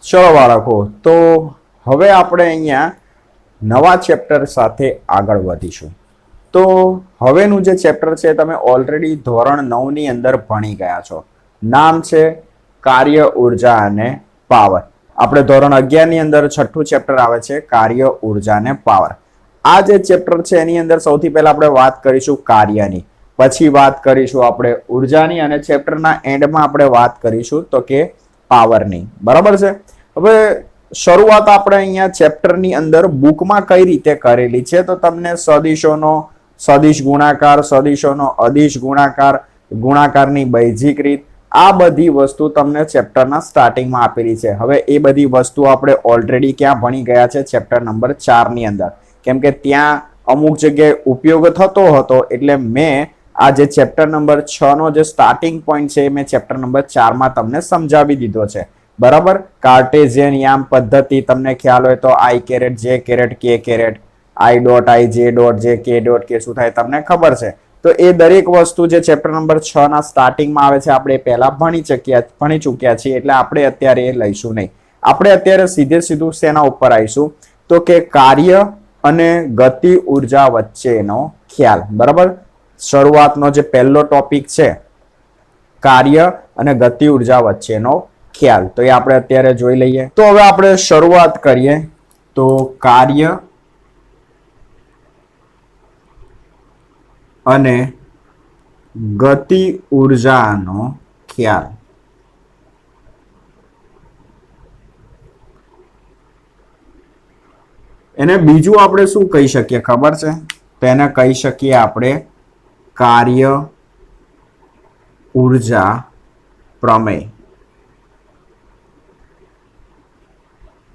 ચલો બાળકો, તો હવે આપણે અહીંયા નવા ચેપ્ટર સાથે આગળ વધીશું. તો હવેનું જે ચેપ્ટર છે તમે ઓલરેડી ધોરણ 9 ની અંદર ભણી ગયા છો. નામ છે કાર્ય ઉર્જા અને પાવર. આપણે ધોરણ 11 ની અંદર છઠ્ઠું ચેપ્ટર આવે છે કાર્ય ઉર્જા અને પાવર. આ જે ચેપ્ટર છે એની અંદર સૌથી પહેલા આપણે વાત કરીશું કાર્યની, પછી વાત કરીશું આપણે ઉર્જાની અને ચેપ્ટરના એન્ડમાં આપણે વાત કરીશું તો કે પાવરની. બરાબર છે. હવે શરૂઆત આપણે અહીંયા ચેપ્ટરની અંદર બુકમાં કઈ રીતે કરેલી છે તો તમને સદિશોનો સદિશ ગુણાકાર, સદિશોનો અદિશ ગુણાકાર, ગુણાકારની બૈજિક રીત, આ બધી વસ્તુ તમને ચેપ્ટરના સ્ટાર્ટિંગમાં આપેલી છે. હવે એ બધી વસ્તુ આપણે ઓલરેડી ક્યાં ભણી ગયા છે? ચેપ્ટર નંબર 4 ની અંદર. કેમ કે ત્યાં અમુક જગ્યાએ ઉપયોગ થતો હતો એટલે મેં આ જે ચેપ્ટર નંબર 6 નો જે સ્ટાર્ટિંગ પોઈન્ટ છે મેં ચેપ્ટર નંબર 4 માં તમને સમજાવી દીધો છે. બરાબર. કાર્ટેઝિયન યામ પદ્ધતિ તમને ખ્યાલ હોય તો આઈ કેરેટ, જે કેરેટ, કે કેરેટ, આઈ ડોટ, આઈ જે ડોટ, જે કે ડોટ, કે શું થાય તમને ખબર છે. તો એ દરેક વસ્તુ જે ચેપ્ટર નંબર 6 ના સ્ટાર્ટિંગમાં આવે છે આપણે પહેલા ભણી ચૂક્યા છીએ એટલે આપણે અત્યારે એ લઈશું નહીં. આપણે અત્યારે સીધું શેના ઉપર આવીશું તો કે કાર્ય અને ગતિ ઉર્જા વચ્ચેનો ખ્યાલ. બરાબર. શરૂઆતનો જે પહેલો ટોપિક છે કાર્ય અને ગતિ ઉર્જા વચ્ચેનો ખ્યાલ, તો એ આપણે અત્યારે જોઈ લઈએ. તો હવે આપણે શરૂઆત કરીએ. તો કાર્ય અને ગતિ ઉર્જાનો ખ્યાલ. એને બીજું આપણે શું કહી શકીએ ખબર છે? તો એને કહી શકીએ આપણે કાર્ય ઉર્જા પ્રમેય.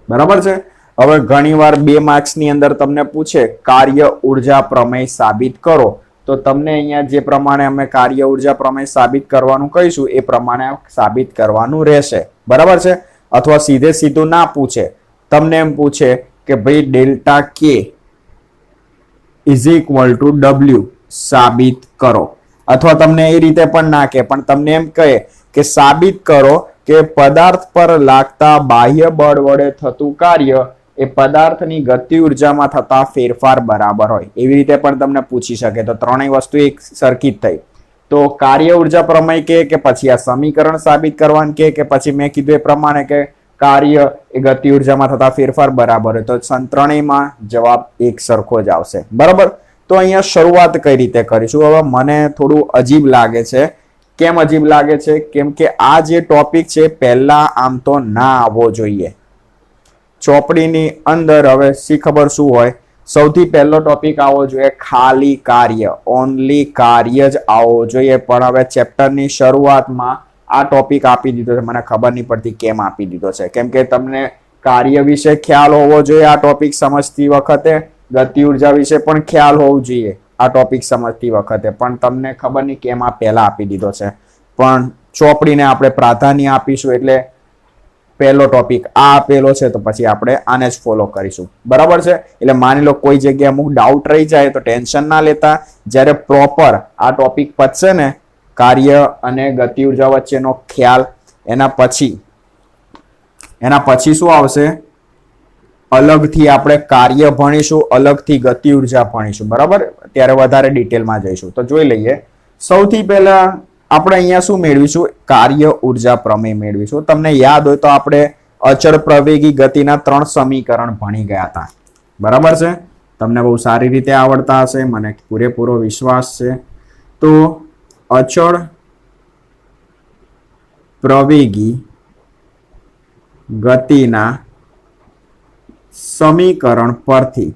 બરાબર છે. હવે ઘણીવાર 2 માર્ક્સ ની અંદર તમને પૂછે કાર્ય ઉર્જા પ્રમેય સાબિત કરો, તો તમને અહીંયા જે પ્રમાણે અમે કાર્ય ઉર્જા પ્રમેય સાબિત કરવાનું કહીશું એ પ્રમાણે સાબિત કરવાનું રહેશે. બરાબર છે. અથવા સીધું ના પૂછે, તમને એમ પૂછે કે ભાઈ ડેલ્ટા કે ઇઝ ઇક્વલ ટુ ડબલ્યુ સાબિત કરો, અથવા તમને એ રીતે પણ ના કહે પણ તમને એમ કહે કે સાબિત કરો કે પદાર્થ પર લાગતા બાહ્ય બળ વડે થતું કાર્ય એ પદાર્થની ગતિ ઉર્જામાં થતા ફેરફાર બરાબર હોય, એવી રીતે પણ તમને પૂછી શકે. તો ત્રણેય વસ્તુ એક સરખી જ થઈ. તો કાર્ય ઉર્જા પ્રમેય કે પછી આ સમીકરણ સાબિત કરવાનું કે પછી મેં કીધું એ પ્રમાણે કે કાર્ય એ ગતિ ઉર્જામાં થતા ફેરફાર બરાબર હોય, તો ત્રણેયમાં જવાબ એક સરખો જ આવશે. બરાબર. તો અહીંયા શરૂઆત કઈ રીતે કરીશું? હવે મને થોડું અજીબ લાગે છે. કેમ અજીબ લાગે છે? કેમ કે આ જે ટોપિક છે પહેલા આમ તો ના આવવો જોઈએ ચોપડીની અંદર. હવે શી ખબર શું હોય? સૌથી પહેલો ટોપિક આવવો જોઈએ ખાલી કાર્ય, ઓનલી કાર્ય જ આવવો જોઈએ. પણ હવે ચેપ્ટરની શરૂઆતમાં આ ટોપિક આપી દીધો છે. મને ખબર નહીં પડતી કેમ આપી દીધો છે. કેમ કે તમને કાર્ય વિશે ખ્યાલ હોવો જોઈએ આ ટોપિક સમજતી વખતે, ગતિ ઉર્જા વિશે પણ ખ્યાલ હોવો જોઈએ આ ટોપિક સમજતી વખતે, પણ તમને ખબર નહીં કેમ આ પહેલા આપી દીધો છે. પણ ચોપડીને આપણે પ્રાધાન્ય આપીશું એટલે પહેલો ટોપિક આ આપેલો છે તો પછી આપણે આને જ ફોલો કરીશું. બરાબર છે. એટલે માની લો કોઈ જગ્યાએ અમુક ડાઉટ રહી જાય તો ટેન્શન ના લેતા. જ્યારે પ્રોપર આ ટોપિક પતશે ને કાર્ય અને ગતિ ઉર્જા વચ્ચેનો ખ્યાલ, એના પછી શું આવશે? અલગથી આપણે કાર્ય ભણીશું, અલગથી ગતિ ઉર્જા ભણીશું. બરાબર. ત્યારે વધારે ડિટેલમાં જઈશું. તો જોઈ લઈએ. સૌથી પહેલા આપણે અહીંયા શું મેળવીશું? કાર્ય ઉર્જા પ્રમેય મેળવીશું. તમને યાદ હોય તો આપણે અચળ પ્રવેગી ગતિના 3 સમીકરણ ભણી ગયા હતા. બરાબર છે. તમને બહુ સારી રીતે આવડતા હશે, મને પૂરેપૂરો વિશ્વાસ છે. તો અચળ પ્રવેગી ગતિના સમીકરણ પરથી,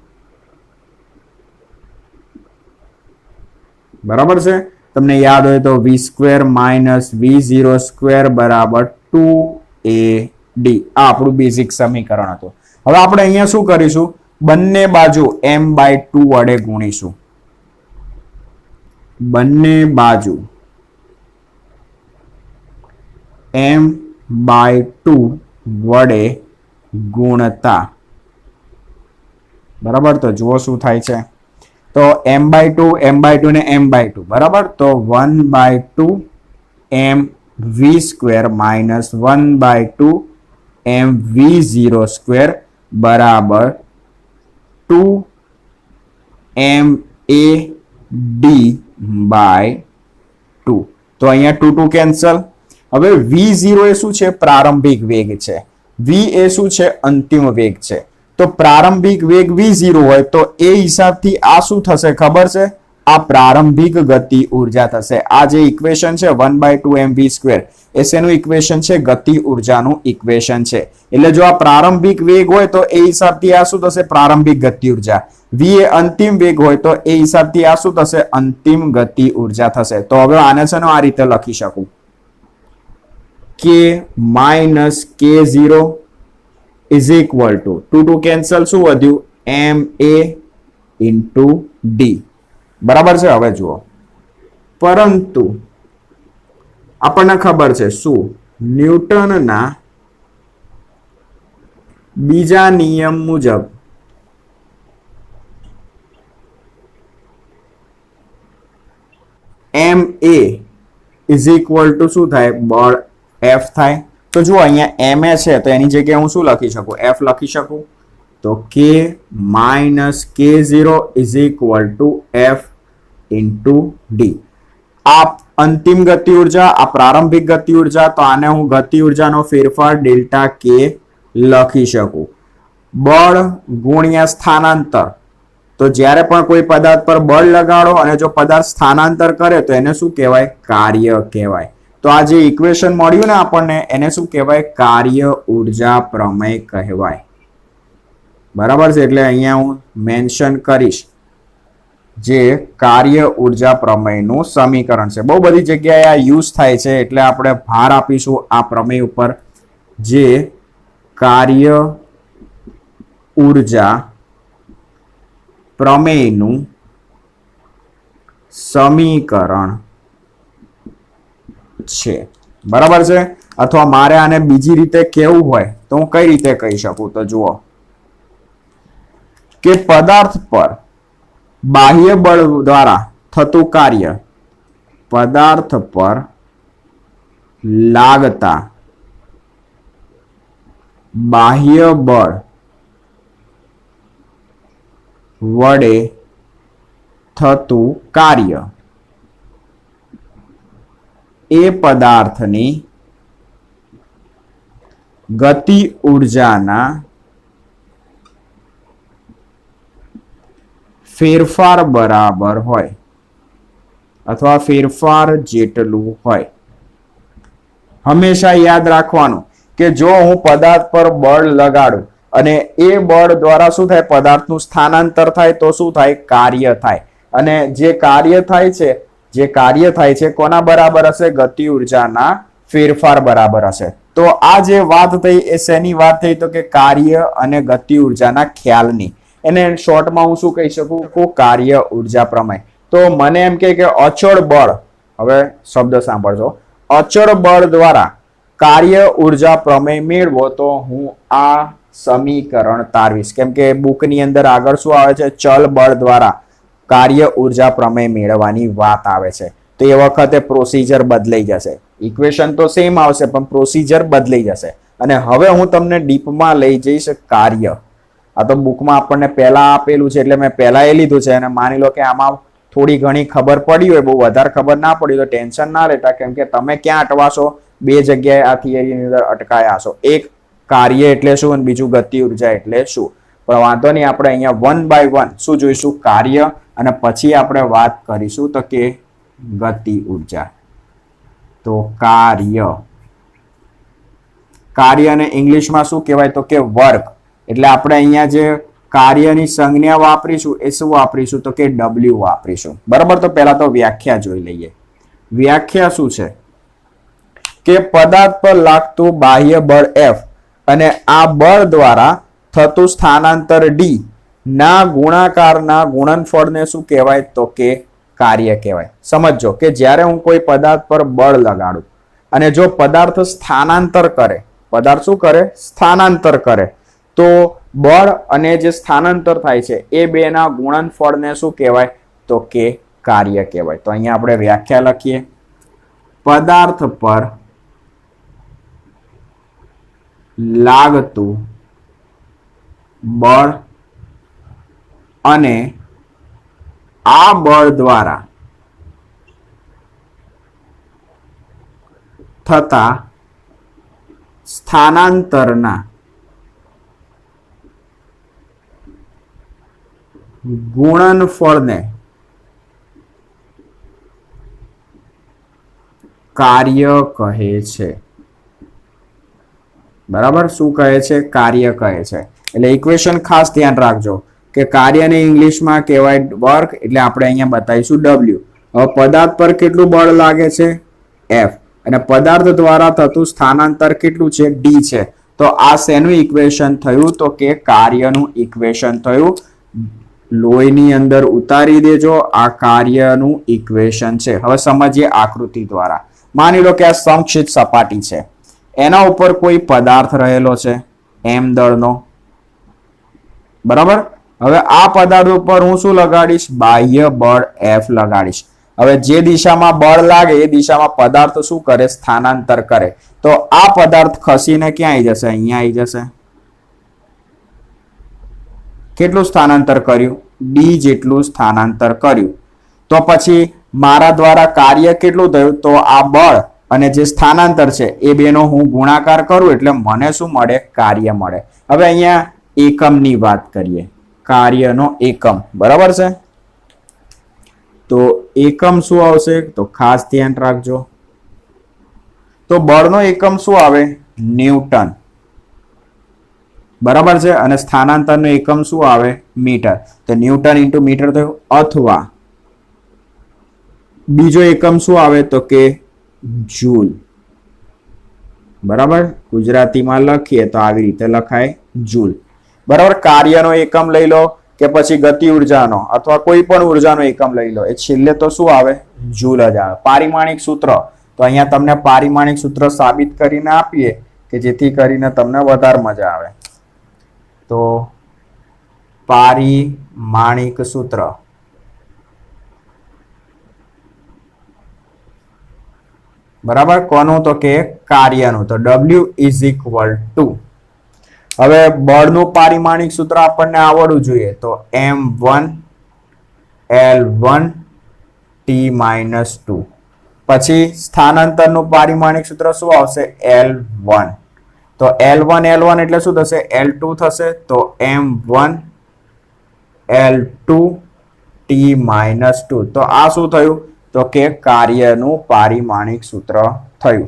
બરાબર છે, તમને યાદ હોય તો v² - v0² બરાબર 2ad આ આપણું બેઝિક સમીકરણ હતું. હવે આપણે અહીંયા શું કરીશું? બંને બાજુ m/2 વડે ગુણીશું. બંને બાજુ m/2 વડે ગુણતા. બરાબર. તો જુઓ શું થાય છે. તો m/2 ને m/2 બરાબર. તો 1/2 mv² - 1/2 mv0 બરાબર 2mad/2. તો અહીંયા 2 2 કેન્સલ. હવે v0 એ શું છે? પ્રારંભિક વેગ છે. v એ શું છે? અંતિમ વેગ છે. તો પ્રારંભિક વેગ v0 હોય તો એ હિસાબથી આ શું થશે ખબર છે? આ પ્રારંભિક ગતિ ઉર્જા થશે. આ જે ઇક્વેશન છે 1/2mv², એ શેનું ઇક્વેશન છે? ગતિ ઉર્જાનું ઇક્વેશન છે. એટલે જો આ પ્રારંભિક વેગ હોય તો એ હિસાબથી આ શું થશે? પ્રારંભિક ગતિ ઉર્જા. v એ અંતિમ વેગ હોય તો એ હિસાબથી આ શું થશે? અંતિમ ગતિ ઉર્જા થશે. તો હવે આને છે ને આ રીતે લખી શકું, k minus k0 is equal two 2 2 cancel, શું વધ્યું? ma into D. બરાબર છે? હવે જુઓ, પરંતુ આપણને ખબર છે શું? ન્યૂટનના બીજા નિયમ મુજબ ma ઇઝ ઇક્વલ ટુ શું થાય? બળ F થાય. તો જુઓ અહીંયા ma છે તો એની જગ્યાએ હું શું લખી શકું? F લખી શકું. તો k minus k0 is equal to F into D. આ અંતિમ ગતિ ઉર્જા, આ પ્રારંભિક ગતિ ઉર્જા. તો આને હું ગતિ ઉર્જાનો ફેરફાર ડેલ્ટા k લખી શકું. બળ ગુણ્યા સ્થાનાંતર. તો જ્યારે પણ કોઈ પદાર્થ પર બળ લગાડો અને જો પદાર્થ સ્થાનાંતર કરે તો એને શું કહેવાય? કાર્ય કહેવાય. તો આ જે ઇક્વેશન મળ્યું ને આપણને, એને શું કહેવાય? કાર્ય ઉર્જા પ્રમેય કહેવાય. બરાબર છે? એટલે અહીંયા હું મેન્શન કરીશ જે કાર્ય ઉર્જા પ્રમેયનું સમીકરણ છે. બહુ બધી જગ્યાએ આ યુઝ થાય છે એટલે આપણે ભાર આપીશું આ પ્રમેય ઉપર, જે કાર્ય ઉર્જા પ્રમેયનું સમીકરણ છે. બરાબર છે? અથવા મારે આને બીજી રીતે કહેવું હોય તો હું કઈ રીતે કહી શકું? તો જુઓ કે પદાર્થ પર બાહ્ય બળ દ્વારા થતું કાર્ય પદાર્થ પર લાગતા બાહ્ય બળ વડે થતું કાર્ય એ પદાર્થની ગતિ ઉર્જાના ફેરફાર બરાબર હોય અથવા ફેરફાર જેટલું હોય. હંમેશા યાદ રાખવાનું કે જો હું પદાર્થ પર બળ લગાડું અને એ બળ દ્વારા શું થાય? પદાર્થનું સ્થાનાંતર થાય તો શું થાય? કાર્ય થાય. અને જે કાર્ય થાય છે કોના બરાબર હશે? ગતિ ઉર્જાના ફેરફાર બરાબર હશે. તો આ જે વાત થઈ એ શેની વાત થઈ? તો કે કાર્ય અને ગતિ ઉર્જાના ખ્યાલની. એને શોર્ટમાં હું શું કહી શકું? કાર્ય ઉર્જા પ્રમેય. તો મને એમ કે અચળ બળ, હવે શબ્દ સાંભળજો, અચળ બળ દ્વારા કાર્ય ઉર્જા પ્રમેય મેળવો તો હું આ સમીકરણ તારવીશ. કેમ કે બુકની અંદર આગળ શું આવે છે? ચલ બળ દ્વારા કાર્ય ઉર્જા પ્રમેય મેળવવાની વાત આવે છે. તો એ વખતે પ્રોસીજર બદલાઈ જશે. ઇક્વેશન તો સેમ આવશે પણ પ્રોસીજર બદલાઈ જશે. અને હવે હું તમને ડીપમાં લઈ જઈશ કાર્ય. આ તો બુકમાં આપણને પહેલા આપેલું છે એટલે મેં પહેલા એ લીધું છે. અને માની લો કે આમાં થોડી ઘણી ખબર પડી હોય, બહુ વધારે ખબર ના પડી તો ટેન્શન ના લેતા, કેમ કે તમે ક્યાં અટવાશો? બે જગ્યાએ આ થિયરીની અંદર અટકાયા હશો. એક કાર્ય એટલે શું અને બીજું ગતિ ઉર્જા એટલે શું. પણ વાંધો નહીં, આપણે અહીંયા 1 by 1 શું જોઈશું? કાર્ય, અને પછી આપણે વાત કરીશું તો કે ગતિ ઉર્જા. તો કાર્યને ઇંગ્લિશમાં શું કહેવાય? તો કે વર્ક. એટલે આપણે અહીંયા જે કાર્યની સંજ્ઞા વાપરીશું એ શું વાપરીશું? તો કે W વાપરીશું. બરાબર? તો પહેલા તો વ્યાખ્યા જોઈ લઈએ. વ્યાખ્યા શું છે? કે પદાર્થ પર લાગતું બાહ્ય બળ F અને આ બળ દ્વારા થતું સ્થાનાંતર D ના ગુણાકારના ગુણનફળને શું કહેવાય? તો કે કાર્ય કહેવાય. સમજો કે જ્યારે હું કોઈ પદાર્થ પર બળ લગાડું અને જો પદાર્થ સ્થાનાંતર કરે, પદાર્થ શું કરે? સ્થાનાંતર કરે, તો બળ અને જે સ્થાનાંતર થાય છે એ બેના ગુણનફળને શું કહેવાય? તો કે કાર્ય કહેવાય. તો અહીંયા આપણે વ્યાખ્યા લખીએ. પદાર્થ પર લાગતું બળ અને આ બળ દ્વારા થતા સ્થાનાંતરના ગુણનફળને કાર્ય કહે છે. બરાબર, શું કહે છે? કાર્ય કહે છે. એટલે ઇક્વેશન ખાસ ધ્યાન રાખજો કે કાર્યને ઇંગ્લિશમાં કહેવાય વર્ક, એટલે આપણે અહીંયા બતાવીશું W. હવે પદાર્થ પર કેટલું બળ લાગે છે? F. અને પદાર્થ દ્વારા થતું સ્થાનાંતર કેટલું છે? D છે. તો આ શેનું ઇક્વેશન થયું? તો કે કાર્યનું ઇક્વેશન થયું. લોહીની અંદર ઉતારી દેજો, આ કાર્યનું ઇક્વેશન છે. હવે સમજીએ આકૃતિ દ્વારા. માની લો કે આ સમક્ષિત સપાટી છે, એના ઉપર કોઈ પદાર્થ રહેલો છે m દળનો. બરાબર, હવે આ પદાર્થ ઉપર હું શું લગાડીશ? બાહ્ય બળ F લગાડીશ. હવે જે દિશામાં બળ લાગે એ દિશામાં પદાર્થ શું કરે? સ્થાનાંતર કરે. તો આ પદાર્થ ખસીને ક્યાં આવી જશે? અહીંયા આવી જશે. કેટલું સ્થાનાંતર કર્યું? D જેટલું સ્થાનાંતર કર્યું. તો પછી મારા દ્વારા કાર્ય કેટલું થયું? તો આ બળ અને જે સ્થાનાંતર છે એ બેનો હું ગુણાકાર કરું એટલે મને શું મળે? કાર્ય મળે. હવે અહીંયા એકમની વાત કરીએ, કાર્યનો એકમ. બરાબર છે, તો એકમ શું આવશે? તો ખાસ ધ્યાન રાખજો. તો બળનો એકમ શું આવે? ન્યૂટન. બરાબર છે, અને સ્થાનાંતરનો એકમ શું આવે? મીટર. તો ન્યૂટન ઇન્ટુ મીટર થયું. અથવા બીજો એકમ શું આવે? તો કે જૂલ. બરાબર, ગુજરાતીમાં લખીએ તો આવી રીતે લખાય, જૂલ. બરાબર, કાર્યનો એકમ લઈ લો કે પછી ગતિ ઉર્જાનો અથવા કોઈ પણ ઉર્જાનો એકમ લઈ લો, એ છેલ્લે તો શું આવે? જૂલ જ આવે. પારિમાણિક સૂત્ર, તો અહીંયા તમને પારિમાણિક સૂત્ર સાબિત કરીને આપીએ કે જેથી કરીને તમને વધારે મજા આવે. તો પારિમાણિક સૂત્ર, બરાબર, કોનું? તો કે કાર્યનું. તો W ઇઝ ઇક્વલ ટુ, હવે બળનું પારિમાણિક સૂત્ર આપણને આવડવું જોઈએ. તો M1 L1 T-2. પછી સ્થાનાંતરનું પારિમાણિક સૂત્ર શું આવશે? L1. તો L1 એટલે શું થશે? L2 થશે. તો M1 L2 T-2. તો આ શું થયું? તો કે કાર્યનું પારિમાણિક સૂત્ર થયું.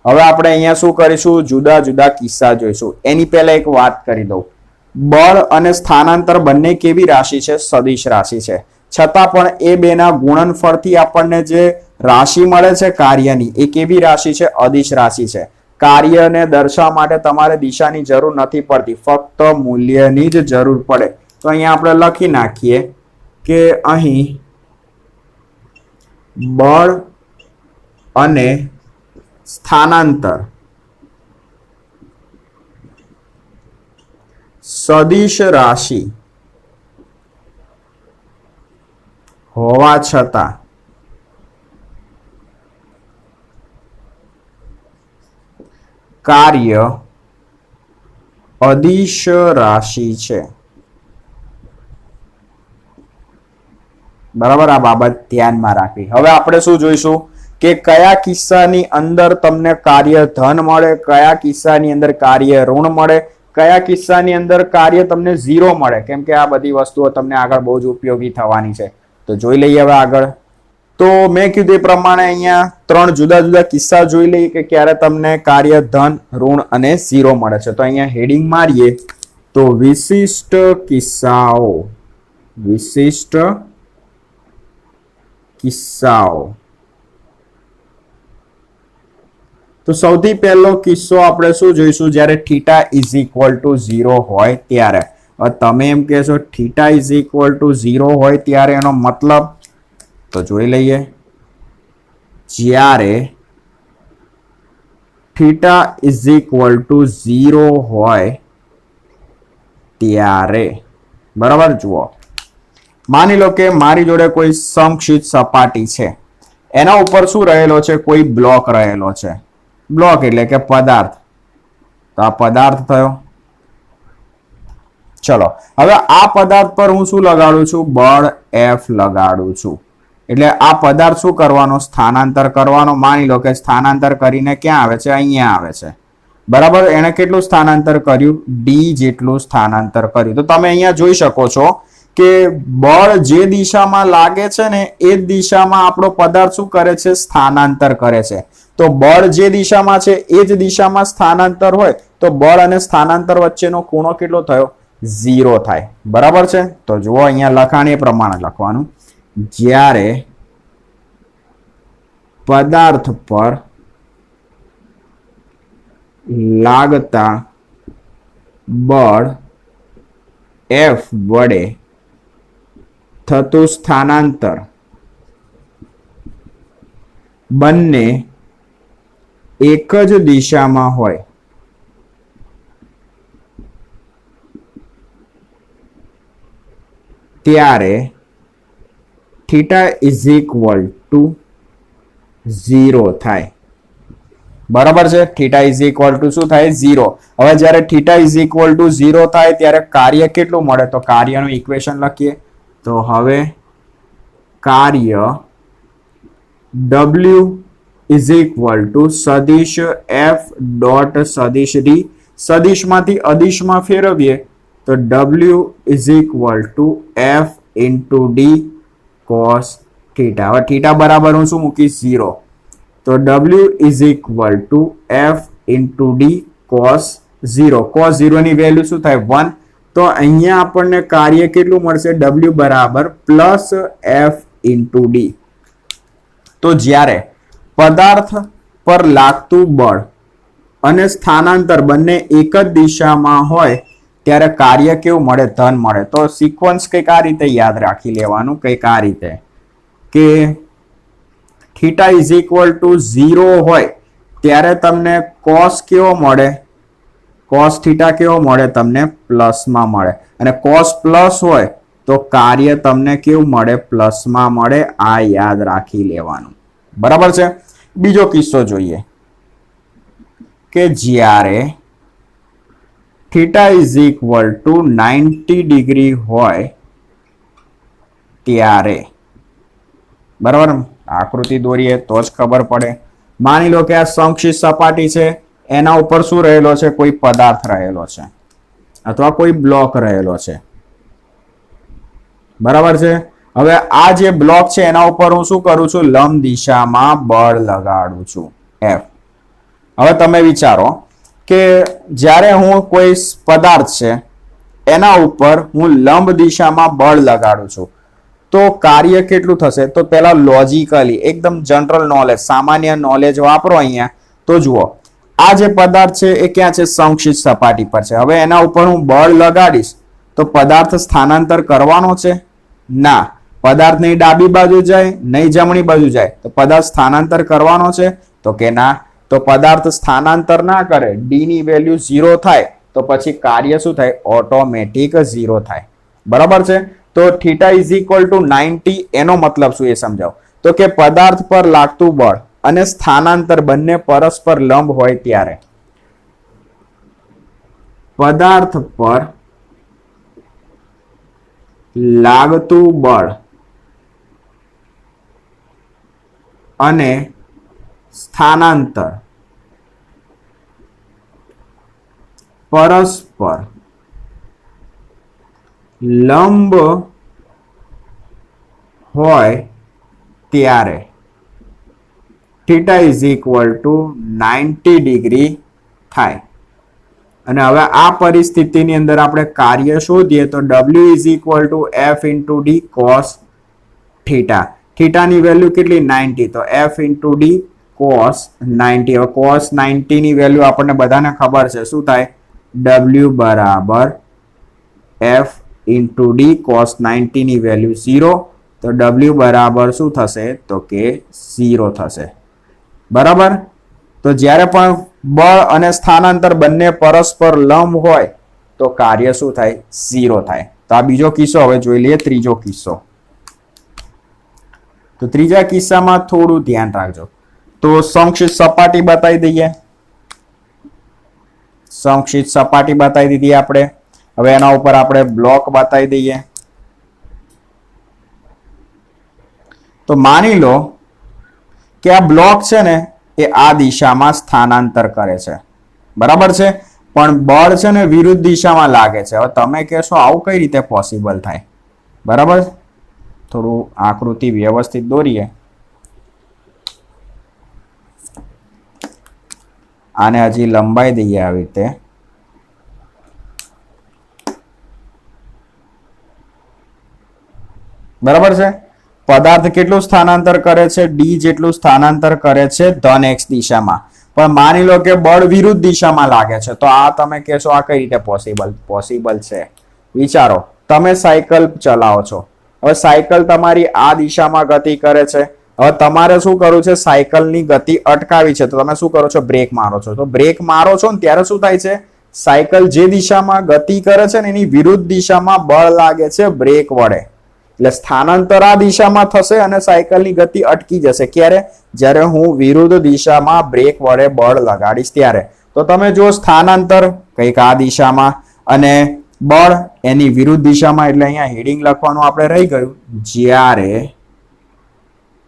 હવે આપણે અહીંયા શું કરીશું? જુદા જુદા કિસ્સા જોઈશું. એની પહેલા એક વાત કરી દઉં, બળ અને સ્થાનાંતર બંને કેવી રાશિ છે? સદિશ રાશિ છે. છતાં પણ એ બેના ગુણનફળથી આપણને જે રાશિ મળે છે કાર્યની, એ કેવી રાશિ છે? અદિશ રાશિ છે. કાર્યને દર્શાવવા માટે તમારે દિશાની જરૂર નથી પડતી, ફક્ત મૂલ્યની જ જરૂર પડે. તો અહીંયા આપણે લખી નાખીએ કે અહીં બળ અને સ્થાનાંતર સદિશ રાશિ હોવા છતાં કાર્ય અદિશ રાશિ છે. બરાબર, આ બાબત ધ્યાનમાં રાખવી. હવે આપણે શું જોઈશું કે કયા કિસ્સાની અંદર તમને કાર્ય ધન મળે, કયા કિસ્સાની અંદર કાર્ય ઋણ મળે, કયા કિસ્સાની અંદર કાર્ય તમને 0 મળે. કેમ કે આ બધી વસ્તુઓ તમને આગળ બહુ જ ઉપયોગી થવાની છે. તો જોઈ લઈએ હવે આગળ. તો મેં કીધું એ પ્રમાણે અહીંયા 3 જુદા જુદા કિસ્સા જોઈ લઈએ કે ક્યારે તમને કાર્ય ધન, ઋણ અને 0 મળે છે. તો અહીંયા હેડિંગ મારીએ તો વિશિષ્ટ કિસ્સાઓ, વિશિષ્ટ કિસ્સાઓ. તો સૌથી પહેલો કિસ્સો આપણે શું જોઈશું? જ્યારે થીટા ઇઝ ઇક્વલ ટુ 0 હોય ત્યારે. હવે તમે એમ કહેશો થીટા ઇઝ ઇક્વલ ટુ 0 હોય ત્યારે એનો મતલબ? તો જોઈ લઈએ. જ્યારે થીટા ઇઝ ઇક્વલ ટુ 0 હોય ત્યારે, બરાબર, જુઓ, માની લો કે મારી જોડે કોઈ સમક્ષિત સપાટી છે, એના ઉપર શું રહેલો છે? કોઈ બ્લોક રહેલો છે. બ્લોક એટલે કે પદાર્થ. તો આ પદાર્થ થયો. ચલો હવે આ પદાર્થ પર હું શું લગાડું છું? બળ F લગાડું છું. એટલે આ પદાર્થ શું કરવાનો? સ્થાનાંતર કરવાનો. માની લો કે સ્થાનાંતર કરીને ક્યાં આવે છે? અહીંયા આવે છે. બરાબર. એને કેટલું સ્થાનાંતર કર્યું? D જેટલું સ્થાનાંતર કર્યું. તો તમે અહીંયા જોઈ શકો છો કે બળ જે દિશામાં લાગે છે ને એ જ દિશામાં આપણો પદાર્થ શું કરે છે? સ્થાનાંતર કરે છે. તો બળ જે દિશામાં છે એ જ દિશામાં સ્થાનાંતર હોય તો બળ અને સ્થાનાંતર વચ્ચેનો ખૂણો કેટલો થયો? 0 થાય. બરાબર છે. તો જુઓ અહીંયા લખાણ એ પ્રમાણે લખવાનું. જ્યારે પદાર્થ પર લાગતા બળ F વડે થતું સ્થાનાંતર બંને એક જ દિશામાં હોય ત્યારે થીટા ઇઝ ઇક્વલ ટુ 0 થાય. બરાબર છે. થીટા ઇઝ ઇક્વલ ટુ શું થાય? 0. હવે જ્યારે થીટા ઇઝ ઇક્વલ ટુ 0 થાય ત્યારે કાર્ય કેટલું મળે? તો કાર્યનું ઇક્વેશન લખીએ. તો હવે કાર્ય W ઇઝ ઇક્વલ ટુ સદિશ F ડોટ સદિશ D. સદિશમાંથી અદિશમાં ફેરવીએ તો W is equal to F into D cos theta. હવે થીટા બરાબર હું શું મૂકીશ? 0. તો W is equal to F into D cos 0. cos 0 ની વેલ્યુ શું થાય? 1. તો અહીંયા આપણને કાર્ય કેટલું મળશે? W બરાબર પ્લસ F ઇન્ટુ D. તો જ્યારે પદાર્થ પર લાગતું બળ અને સ્થાનાંતર બંને એક જ દિશામાં હોય ત્યારે કાર્ય કેવું મળે? ધન મળે. તો સિક્વન્સ કંઈક આ રીતે યાદ રાખી લેવાનું. કંઈક આ રીતે કે થીટા ઇઝ ઇક્વલ ટુ 0 હોય ત્યારે તમને કોસ કેવો મળે? કોસ થીટા કેવો મળે? તમને પ્લસમાં મળે. અને કોસ પ્લસ હોય તો કાર્ય તમને કેવું મળે? પ્લસમાં મળે. આ યાદ રાખી લેવાનું. બરાબર છે. બીજો કિસ્સો જોઈએ કે જ્યારે theta is equal two 90 degree હોય ત્યારે, બરાબર, આકૃતિ દોરીએ તો જ ખબર પડે. માની લો કે આ સંક્ષિપ્ત સપાટી છે, એના ઉપર શું રહેલો છે? કોઈ પદાર્થ રહેલો છે અથવા કોઈ બ્લોક રહેલો છે. બરાબર છે. હવે આ જે બ્લોક છે એના ઉપર હું શું કરું છું? લંબ દિશામાં બળ લગાડું છું F. હવે તમે વિચારો કે જ્યારે હું કોઈ પદાર્થ છે એના ઉપર હું લંબ દિશામાં બળ લગાડું છું તો કાર્ય કેટલું થશે? તો પહેલા લોજિકલી એકદમ જનરલ નોલેજ, સામાન્ય નોલેજ વાપરો અહીંયા. તો જુઓ, આ જે પદાર્થ છે એ ક્યાં છે? સંક્ષિપ્ત સપાટી પર છે. હવે એના ઉપર હું બળ લગાડીશ તો પદાર્થ સ્થાનાંતર કરવાનો છે? ના. પદાર્થ નહીં ડાબી બાજુ જાય, નહીં જમણી બાજુ જાય. તો પદાર્થ સ્થાનાંતર કરવાનો છે? તો કે ના. તો પદાર્થ સ્થાનાંતર ના કરે, D ની વેલ્યુ 0 થાય તો પછી કાર્ય શું થાય? ઓટોમેટિક 0 થાય. બરાબર છે. તો થીટા ઇઝ ઇક્વલ ટુ 90 એનો મતલબ શું એ સમજાવો. તો કે પદાર્થ પર લાગતું બળ અને સ્થાનાંતર બંને પરસ્પર લંબ હોય ત્યારે પદાર્થ પર લાગતું બળ અને સ્થાનાંતર પરસ્પર લંબ હોય ત્યારે theta is equal two 90 degree થાય. અને હવે આ પરિસ્થિતિની અંદર આપણે કાર્ય શોધીએ તો W is equal to F into D cos theta. થીટાની વેલ્યુ કેટલી? 90. તો F ઇન્ટુ D cos 90. હવે cos 90 ની વેલ્યુ આપણને બધાને ખબર છે. શું થાય? W બરાબર F ઇન્ટુ D cos 90 ની વેલ્યુ 0. તો W બરાબર શું થશે? તો કે 0 થશે. બરાબર. તો જ્યારે પણ બળ અને સ્થાનાંતર બંને પરસ્પર લંબ હોય તો કાર્ય શું થાય? 0 થાય. તો આ બીજો કિસ્સો. હવે જોઈ લઈએ ત્રીજો કિસ્સો. તો ત્રીજા કિસ્સામાં થોડું ધ્યાન રાખજો. તો સંક્ષિપ્ત સપાટી બતાવી દઈએ. સમક્ષિત સપાટી બતાવી દીધી આપણે. હવે એના ઉપર આપણે બ્લોક બતાવી દઈએ. તો માની લો કે આ બ્લોક છે ને એ આ દિશામાં સ્થાનાંતર કરે છે, બરાબર છે, પણ બળ છે ને વિરુદ્ધ દિશામાં લાગે છે. હવે તમે કહેશો આવું કઈ રીતે પોસિબલ થાય, બરાબર? થોડું આકૃતિ વ્યવસ્થિત દોરીએ. આને હજી લંબાઈ દઈએ આવી રીતે. બરાબર છે. પદાર્થ કેટલું સ્થાનાંતર કરે છે? ડી જેટલું સ્થાનાંતર કરે છે ધન એક્સ દિશામાં. પણ માની લો કે બળ વિરુદ્ધ દિશામાં લાગે છે, તો આ તમે કહેશો આ કઈ રીતે પોસિબલ છે? વિચારો, તમે સાયકલ ચલાવો છો. હવે સાયકલ તમારી આ દિશામાં ગતિ કરે છે. હવે તમારે શું કરવું છે? સાયકલની ગતિ અટકાવી છે, તો તમે શું કરો છો? બ્રેક મારો છો. તો બ્રેક મારો છો ને ત્યારે શું થાય છે? સાયકલ જે દિશામાં ગતિ કરે છે ને એની વિરુદ્ધ દિશામાં બળ લાગે છે બ્રેક વડે. એટલે સ્થાનાંતર આ દિશામાં થશે અને સાયકલની ગતિ અટકી જશે. ક્યારે? જ્યારે હું વિરુદ્ધ દિશામાં બ્રેક વડે બળ લગાડીશ ત્યારે. તો તમે જો સ્થાનાંતર કંઈક આ દિશામાં અને બળ એની વિરુદ્ધ દિશામાં. એટલે અહીંયા હેડિંગ લખવાનું આપણે રહી ગયું. જ્યારે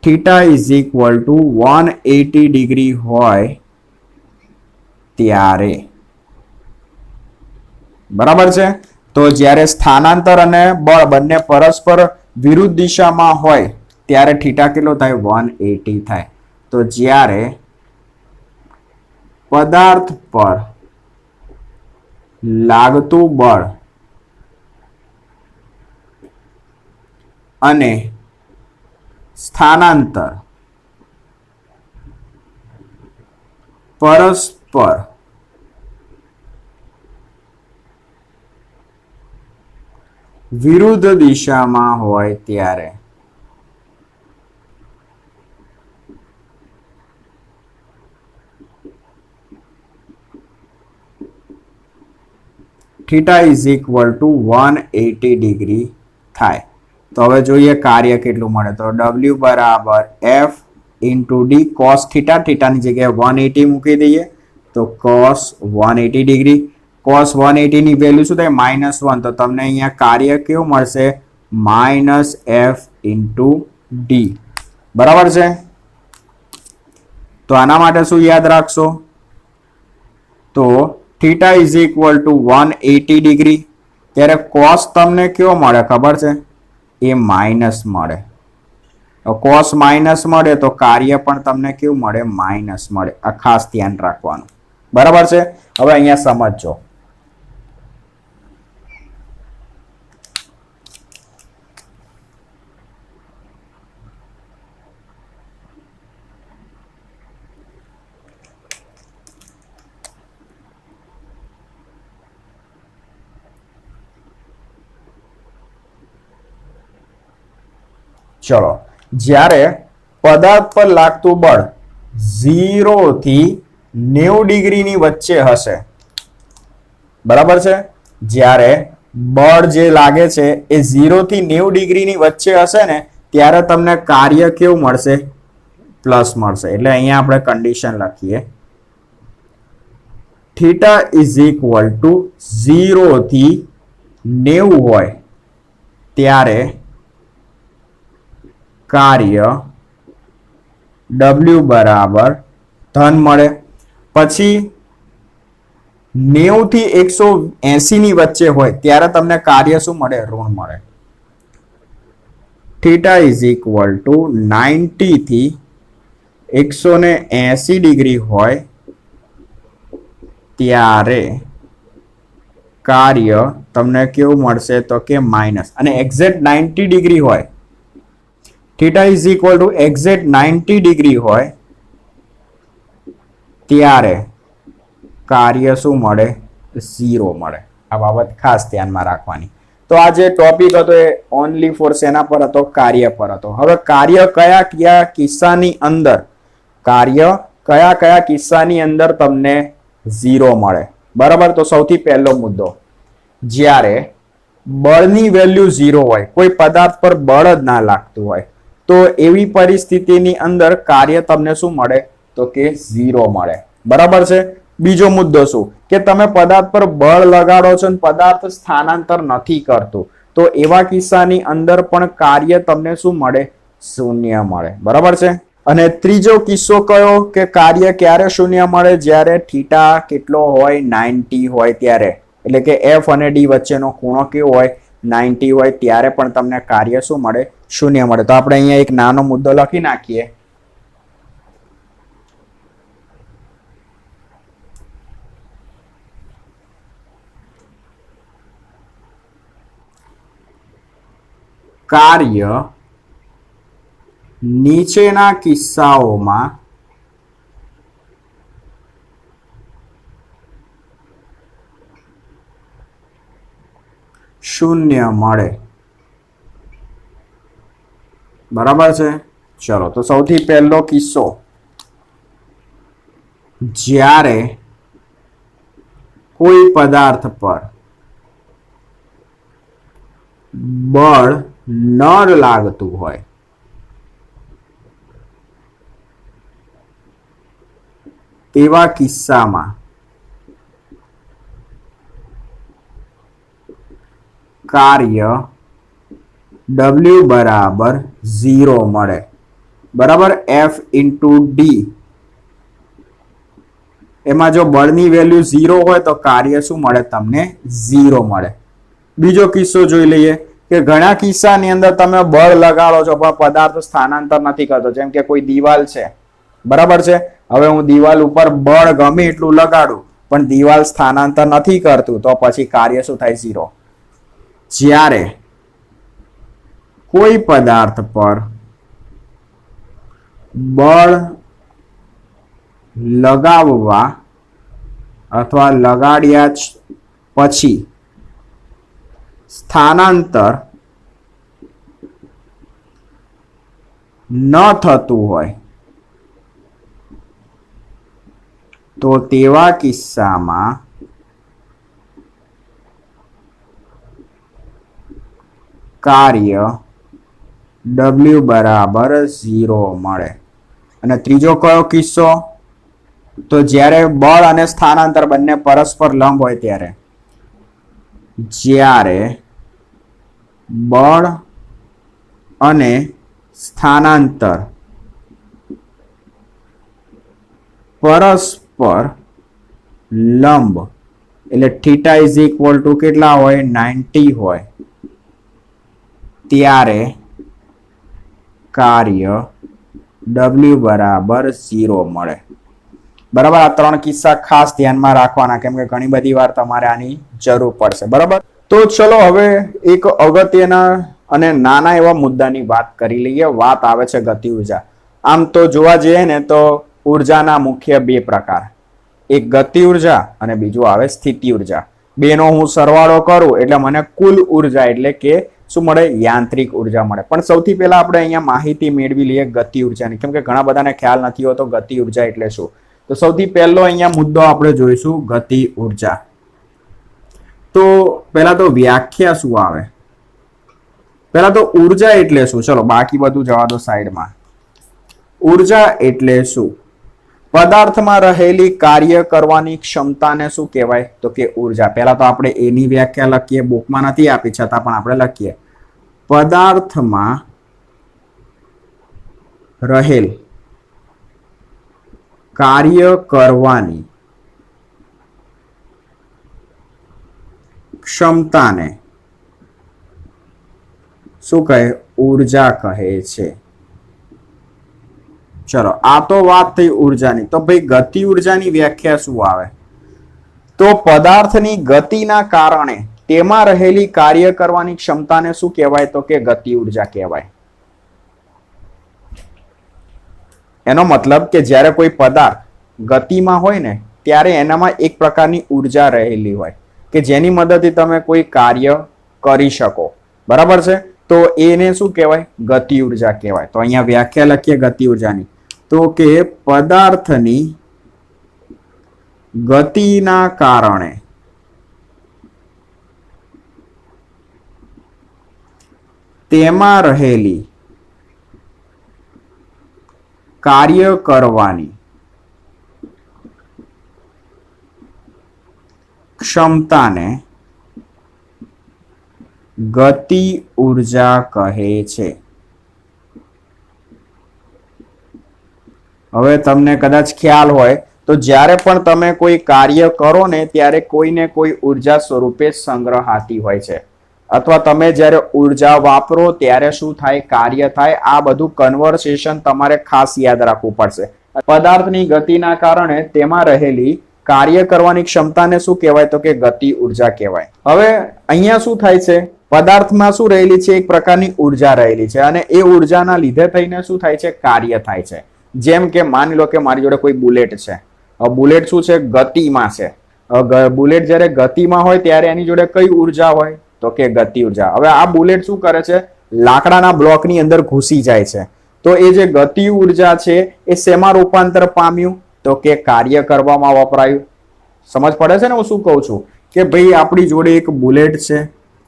theta is equal two 180 degree હોય ત્યારે, બરાબર છે. તો જ્યારે સ્થાનાંતર અને બળ બંને પરસ્પર વિરુદ્ધ દિશામાં હોય ત્યારે થીટા કેટલો થાય? 180 થાય. તો જ્યારે પદાર્થ પર લાગતું બળ અને સ્થાનાંતર પરસ્પર વિરુદ્ધ દિશામાં હોય ત્યારે theta is equal two 180 degree થાય. તો હવે જોઈએ કાર્ય કેટલું મળે. તો W બરાબર F into D cos theta. થીટાની જગ્યાએ 180 મૂકી દઈએ તો કોસ 180 ડિગ્રી. કોસ 180 ની વેલ્યુ શું થાય? -1. તો તમને અહીંયા કાર્ય કેવું મળશે? -F into D. બરાબર છે. તો આના માટે શું યાદ રાખશો? તો theta is equal two 180 degree. ત્યારે કોસ તમને કેવો મળે ખબર છે? એ માઇનસ મળે. કોસ માઇનસ મળે તો કાર્ય પણ તમને કેવું મળે? માઇનસ મળે. આ ખાસ ધ્યાન રાખવાનું. બરાબર છે. હવે અહીંયા સમજજો. ચલો, જ્યારે પદાર્થ પર લાગતું બળ 0 થી 90 ડિગ્રીની વચ્ચે હશે, બરાબર છે. જ્યારે બળ જે લાગે છે એ 0 થી 90 ડિગ્રીની વચ્ચે હશે ને ત્યારે તમને કાર્ય કેવું મળશે? પ્લસ મળશે. એટલે અહીંયા આપણે કન્ડિશન લખીએ. થીટા ઇઝ ઇક્વલ ટુ 0 થી 90 હોય ત્યારે કાર્ય W બરાબર ધન મળે. પછી 90 થી 180 ની વચ્ચે હોય ત્યારે તમને કાર્ય શું મળે? ઋણ મળે. થીટા ઇઝ ઇક્વલ ટુ 90 થી 180 ડિગ્રી હોય ત્યારે કાર્ય તમને કેવું મળશે? તો કે માઇનસ. અને એક્ઝેક્ટ 90 ડિગ્રી હોય, theta is equal two exact 90 degree હોય ત્યારે કાર્ય શું મળે? 0 મળે. આ બાબત ખાસ ધ્યાનમાં રાખવાની. તો આ જે ટોપિક હતો એ ઓનલી ફોર શેના પર હતો? કાર્ય પર હતો. હવે કાર્ય કયા કયા કિસ્સાની અંદર કિસ્સાની અંદર તમને 0 મળે? બરાબર. તો સૌથી પહેલો મુદ્દો, જ્યારે બળની વેલ્યુ 0 હોય, કોઈ પદાર્થ પર બળ જ ના લાગતું હોય, તો એવી પરિસ્થિતિની અંદર કાર્ય તમને શું મળે? તો કે 0 મળે. બરાબર છે. બીજો મુદ્દો શું કે તમે પદાર્થ પર બળ લગાડો છો અને પદાર્થ સ્થાનાંતર નથી કરતો, તો એવા કિસ્સાની અંદર પણ કાર્ય તમને શું મળે? શૂન્ય મળે. બરાબર છે. અને ત્રીજો કિસ્સો કયો કે કાર્ય ક્યારે શૂન્ય મળે? જ્યારે થીટા કેટલો હોય? 90 હોય ત્યારે. એટલે કે એફ અને ડી વચ્ચેનો ખૂણો કેવો હોય? 90 હોય ત્યારે પણ તમને કાર્ય શું મળે? શૂન્ય મળે. તો આપણે અહીંયા એક નાનો મુદ્દો લખી નાખીએ. કાર્ય નીચેના કિસ્સાઓમાં શૂન્ય મળે. બરાબર છે. ચલો, તો સૌથી પહેલો કિસ્સો, જ્યારે કોઈ પદાર્થ પર બળ ન લાગતું હોય તેવા કિસ્સામાં કાર્ય W બરાબર 0 મળે. બરાબર. F ઇન્ટુ ડી, એમાં જો બળની વેલ્યુ 0 હોય તો કાર્ય શું મળે? તમને 0 મળે. બીજો કિસ્સો જોઈ લઈએ કે ઘણા કિસ્સાની અંદર તમે બળ લગાડો છો પણ પદાર્થ સ્થાનાંતર નથી કરતો. જેમ કે કોઈ દિવાલ છે. બરાબર છે. હવે હું દિવાલ ઉપર બળ ગમે એટલું લગાડું પણ દિવાલ સ્થાનાંતર નથી કરતું, તો પછી કાર્ય શું થાય? 0. જ્યારે કોઈ પદાર્થ પર બળ લગાવવા અથવા લગાડ્યા પછી સ્થાનાંતર ન થતું હોય તો તેવા કિસ્સામાં કાર્ય W બરાબર 0 મળે. અને ત્રીજો કયો કિસ્સો? તો જ્યારે બળ અને સ્થાનાંતર બંને પરસ્પર લંબ હોય ત્યારે. જ્યારે બળ અને સ્થાનાંતર પરસ્પર લંબ એટલે થીટા ઇઝ ઇક્વલ ટુ કેટલા હોય? 90 હોય ત્યારે કાર્ય W બરાબર 0 મળે. બરાબર. આ ત્રણ કિસ્સા ખાસ ધ્યાનમાં રાખવાના, કેમ કે ઘણી બધી વાર તમારે આની જરૂર પડશે. બરાબર. તો ચલો હવે એક અગત્યના અને નાના એવા મુદ્દાની વાત કરી લઈએ. વાત આવે છે ગતિ ઉર્જા. આમ તો જોવા જઈએ ને તો ઉર્જાના મુખ્ય બે પ્રકાર, એક ગતિ ઉર્જા અને બીજું આવે સ્થિતિ ઉર્જા. બેનો હું સરવાળો કરું એટલે મને કુલ ઉર્જા એટલે કે શું મળે? યાંત્રિક ઉર્જા મળે. પણ સૌથી પહેલા આપણે અહીંયા માહિતી મેળવી લઈએ ગતિ ઉર્જાની, કેમ કે ઘણા બધાને ખ્યાલ નથી હોતો ગતિ ઉર્જા એટલે શું. તો સૌથી પહેલો અહીંયા મુદ્દો આપણે જોઈશું ગતિ ઉર્જા. તો પહેલા તો વ્યાખ્યા શું આવે? પહેલા તો ઉર્જા એટલે શું? ચલો બાકી બધું જવા દો સાઈડમાં. ઉર્જા એટલે શું? પદાર્થમાં રહેલી કાર્ય કરવાની ક્ષમતાને શું કહેવાય? તો કે ઉર્જા. પહેલા તો આપણે એની વ્યાખ્યા લખીએ. બુકમાં નથી આપી છતાં પણ આપણે લખીએ. પદાર્થમાં રહેલ કાર્ય કરવાની ક્ષમતાને શું કહે? ઉર્જા કહે છે. ચલો, આ તો વાત થઈ ઉર્જાની. તો ભાઈ ગતિ ઉર્જાની વ્યાખ્યા શું આવે? તો પદાર્થની ગતિના કારણે તેમાં રહેલી કાર્ય કરવાની ક્ષમતાને શું કહેવાય? તો કે ગતિ ઉર્જા કહેવાય. એનો મતલબ કે જ્યારે કોઈ પદાર્થ ગતિમાં હોય ને ત્યારે એનામાં એક પ્રકારની ઉર્જા રહેલી હોય કે જેની મદદથી તમે કોઈ કાર્ય કરી શકો. બરાબર છે. તો એને શું કહેવાય? ગતિ ઉર્જા કહેવાય. તો અહીંયા વ્યાખ્યા લખીએ ગતિ ઉર્જાની. તો કે પદાર્થની ગતિના કારણે તેમાં રહેલી કાર્ય કરવાની ક્ષમતાને ગતિ ઉર્જા કહે છે. હવે તમને કદાચ ખ્યાલ હોય તો જ્યારે પણ તમે કોઈ કાર્ય કરો ને ત્યારે કોઈને કોઈ ઉર્જા સ્વરૂપે સંગ્રહાતી હોય છે, અથવા તમે જ્યારે ઉર્જા વાપરો ત્યારે શું થાય, કાર્ય થાય. આ બધું કન્વર્સેશન તમારે ખાસ યાદ રાખવું પડશે. પદાર્થની ગતિના કારણે તેમાં રહેલી કાર્ય કરવાની ક્ષમતાને શું કહેવાય, તો કે ગતિ ઉર્જા કહેવાય. હવે અહીંયા શું થાય છે, પદાર્થમાં શું રહેલી છે, એક પ્રકારની ઉર્જા રહેલી છે, અને એ ઉર્જાના લીધે થઈને શું થાય છે, કાર્ય થાય છે. જેમ કે માની લો કે મારી જોડે કોઈ બુલેટ છે. બુલેટ શું છે, ગતિમાં છે. બુલેટ જ્યારે ગતિમાં હોય ત્યારે એની જોડે કઈ ઉર્જા હોય, તો કે ગતિ ઉર્જા. હવે આ બુલેટ શું કરે છે, લાકડાના બ્લોકની અંદર ઘૂસી જાય છે. તો એ જે ગતિ ઉર્જા છે એ શેમાં રૂપાંતર પામ્યું, તો કે કાર્ય કરવામાં વપરાયું. સમજ પડે છે ને હું શું કહું છું, કે ભાઈ આપણી જોડે એક બુલેટ છે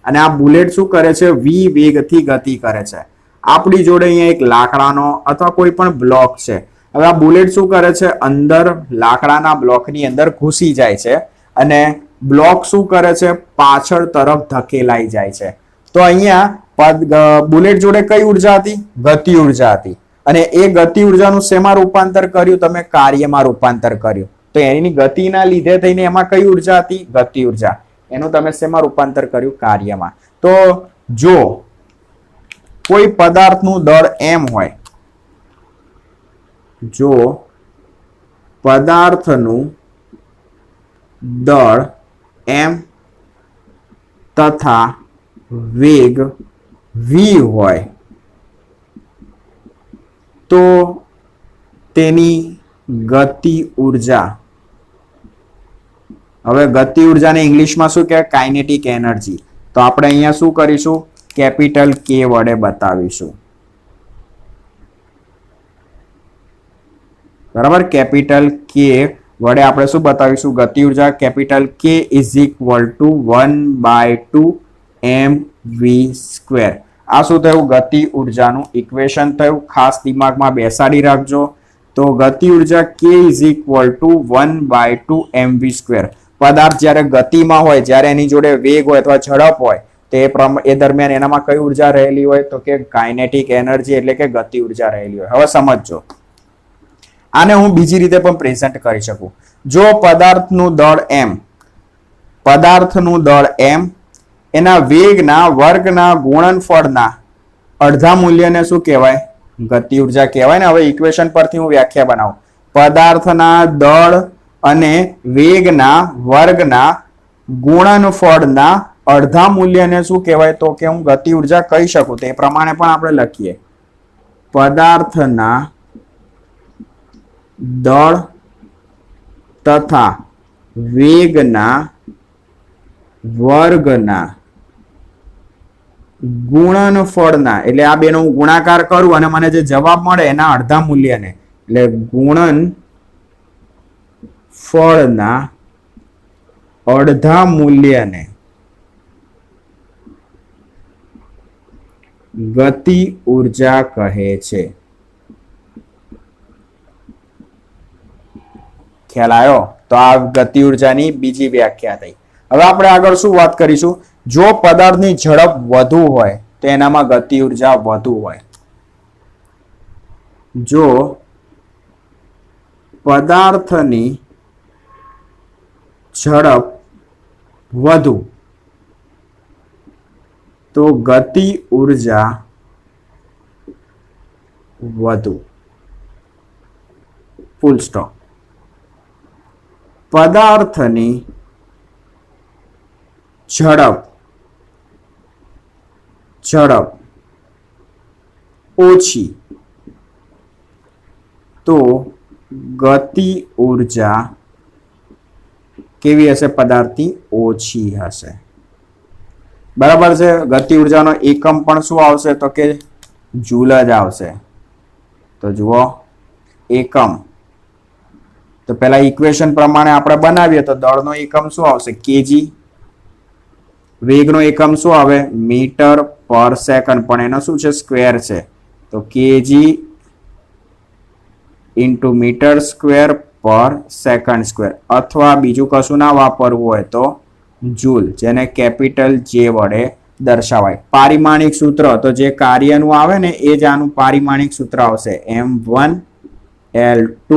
અને આ બુલેટ શું કરે છે, v વેગથી ગતિ કરે છે. આપણી જોડે અહીંયા એક લાકડાનો અથવા કોઈ પણ બ્લોક છે. હવે આ બુલેટ શું કરે છે, અંદર લાકડાના બ્લોકની અંદર ઘૂસી જાય છે અને બ્લોક શું કરે છે, પાછળ તરફ ધકેલાઈ જાય છે. તો અહીંયા બુલેટ જોડે કઈ ઉર્જા હતી, ગતિ ઉર્જા હતી, અને એ ગતિ ઉર્જાનું શેમાં રૂપાંતર કર્યું, તમે કાર્યમાં રૂપાંતર કર્યું. તો એની ગતિના લીધે થઈને એમાં કઈ ઉર્જા હતી, ગતિ ઉર્જા. એનું તમે શેમાં રૂપાંતર કર્યું, કાર્યમાં. તો જો કોઈ પદાર્થનું દળ m હોય, જો પદાર્થનું દળ m તથા વેગ v હોય તો તેની ગતિ ઉર્જા, હવે ગતિ ઉર્જાને ઇંગ્લિશમાં શું કહેવાય, કાઇનેટિક એનર્જી. તો આપણે અહીંયા શું કરીશું, કેપિટલ K વડે બતાવીશું. બરાબર, કેપિટલ K વડે આપણે શું બતાવીશું, ગતિ ઉર્જા. Capital K is equal two 1/2 mv². આ શું થયું, ગતિ ઉર્જાનું ઇક્વેશન થયું. ખાસ દિમાગમાં બેસાડી રાખજો. તો ગતિ ઉર્જા K is equal two 1/2 mv². પદાર્થ જ્યારે ગતિમાં હોય, જ્યારે એની જોડે વેગ હોય અથવા ઝડપ હોય, એ દરમિયાન એનામાં કઈ ઉર્જા રહેલી હોય, તો કે કાઇનેટિક એનર્જી એટલે કે ગતિ ઉર્જા રહેલી હોય. હવે સમજો, આને હું બીજી રીતે પણ પ્રેઝન્ટ કરી શકું. જો પદાર્થનું દળ m એના વેગના વર્ગના ગુણનફળના અડધા મૂલ્યને શું કહેવાય, ગતિ ઉર્જા કહેવાય ને. હવે ઇક્વેશન પરથી હું વ્યાખ્યા બનાવું. પદાર્થના દળ અને વેગના વર્ગના ગુણનફળના અડધા મૂલ્યને શું કહેવાય, તો કે હું ગતિ ઉર્જા કહી શકું. તે પ્રમાણે પણ આપણે લખીએ, પદાર્થના દળ તથા વેગના વર્ગના ગુણનફળના, એટલે આ બેનો હું ગુણાકાર કરું અને મને જે જવાબ મળે એના અડધા મૂલ્યને, એટલે ગુણનફળના અડધા મૂલ્યને ગતિ ઉર્જા કહે છે. ખ્યાલ આવ્યો? તો આ ગતિ ઉર્જાની બીજી વ્યાખ્યા થઈ. હવે આપણે આગળ શું વાત કરીશું, જો પદાર્થની ઝડપ વધુ હોય તો એનામાં ગતિ ઉર્જા વધુ હોય. જો પદાર્થની ઝડપ વધુ તો ગતિ ઉર્જા વધુ. Full stop. પદાર્થની ઝડપ ઓછી તો ગતિ ઉર્જા કેવી હશે, પદાર્થની ઓછી હશે. બરાબર છે. ગતિ ઉર્જાનો એકમ પણ શું આવશે, તો કે જૂલ જ આવશે. તો જુઓ, એકમ. તો પહેલા ઇક્વેશન પ્રમાણે આપણે બનાવીએ તો દળનો એકમ શું આવશે, કેજી. વેગનો એકમ શું આવે, મીટર પર સેકન્ડ, પણ એનો શું છે, સ્ક્વેર છે. તો કેજી ઇન્ટુ મીટર સ્ક્વેર પર સેકન્ડ સ્ક્વેર, અથવા બીજું કશું ના વાપરવું હોય તો જૂલ, જેને કેપિટલ જે વડે દર્શાવાય. પારિમાણિક સૂત્ર તો જે કાર્યનું આવે ને એ જ આનું પારિમાણિક સૂત્ર આવશે, m1l2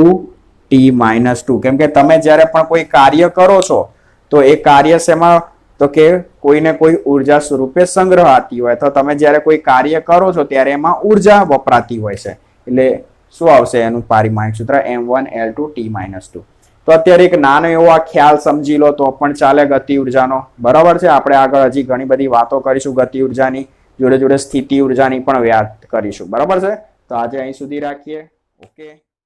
t-2. કેમ કે તમે જ્યારે પણ કોઈ કાર્ય કરો છો તો એ કાર્ય શેમાં, તો કે કોઈને કોઈ ઉર્જા સ્વરૂપે સંગ્રહાતી હોય, તો તમે જ્યારે કોઈ કાર્ય કરો છો ત્યારે એમાં ઉર્જા વપરાતી હોય છે, એટલે શું આવશે એનું પારિમાણિક સૂત્ર, m1l2 t-2. તો અત્યારે એક નાનો એવો આ ખ્યાલ સમજી લો તો પણ ચાલે ગતિ ઉર્જાનો. બરાબર છે. આપણે આગળ હજી ઘણી બધી વાતો કરીશું ગતિ ઉર્જાની, જોડે જોડે સ્થિતિ ઉર્જાની પણ વાત કરીશું. બરાબર છે. તો આજે અહીં સુધી રાખીએ. ઓકે.